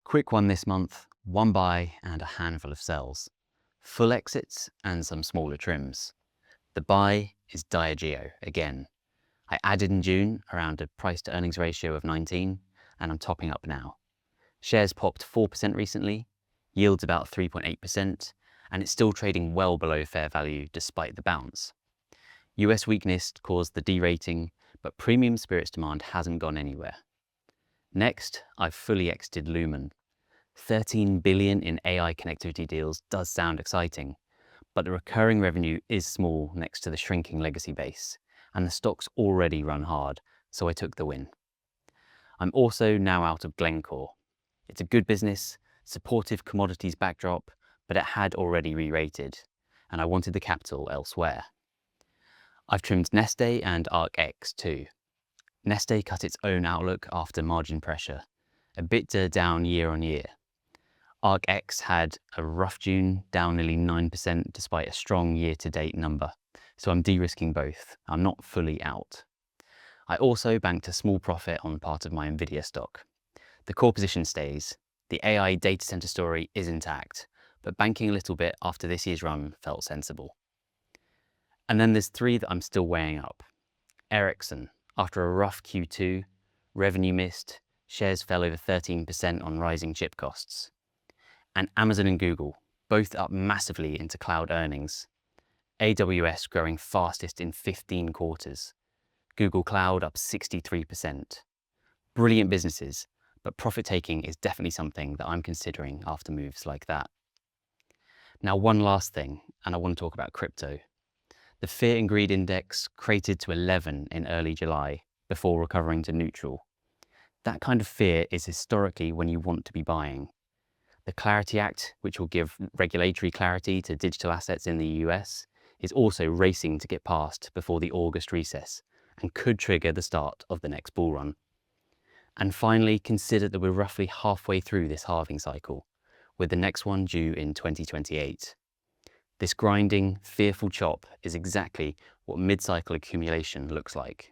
Quick one this month, one buy and a handful of sells. Full exits and some smaller trims. The buy is Diageo again. I added in June around a price to earnings ratio of 19 and I'm topping up now. Shares popped 4% recently, yields about 3.8%, and it's still trading well below fair value despite the bounce. US weakness caused the derating, but premium spirits demand hasn't gone anywhere. Next, I've fully exited Lumen. 13 billion in AI connectivity deals does sound exciting, but the recurring revenue is small next to the shrinking legacy base, and the stock's already run hard, so I took the win. I'm also now out of Glencore. It's a good business, supportive commodities backdrop, but it had already re-rated, and I wanted the capital elsewhere. I've trimmed Neste and ARKX too. Neste cut its own outlook after margin pressure, EBITDA down year on year. ARKX had a rough June, down nearly 9% despite a strong year-to-date number, so I'm de-risking both. I'm not fully out. I also banked a small profit on part of my Nvidia stock. The core position stays. The AI data center story is intact, but banking a little bit after this year's run felt sensible. And then there's three that I'm still weighing up. Ericsson, after a rough Q2, revenue missed, shares fell over 13% on rising chip costs. And Amazon and Google, both up massively into cloud earnings. AWS growing fastest in 15 quarters. Google Cloud up 63%. Brilliant businesses, but profit taking is definitely something that I'm considering after moves like that. Now, one last thing, and I want to talk about crypto. The Fear and Greed Index cratered to 11 in early July before recovering to neutral. That kind of fear is historically when you want to be buying. The Clarity Act, which will give regulatory clarity to digital assets in the US, is also racing to get passed before the August recess and could trigger the start of the next bull run. And finally, consider that we're roughly halfway through this halving cycle, with the next one due in 2028. This grinding, fearful chop is exactly what mid-cycle accumulation looks like.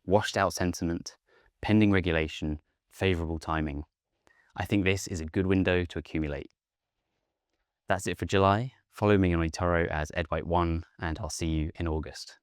Washed out sentiment, pending regulation, favourable timing. I think this is a good window to accumulate. That's it for July. Follow me on eToro as EdWhite1, and I'll see you in August.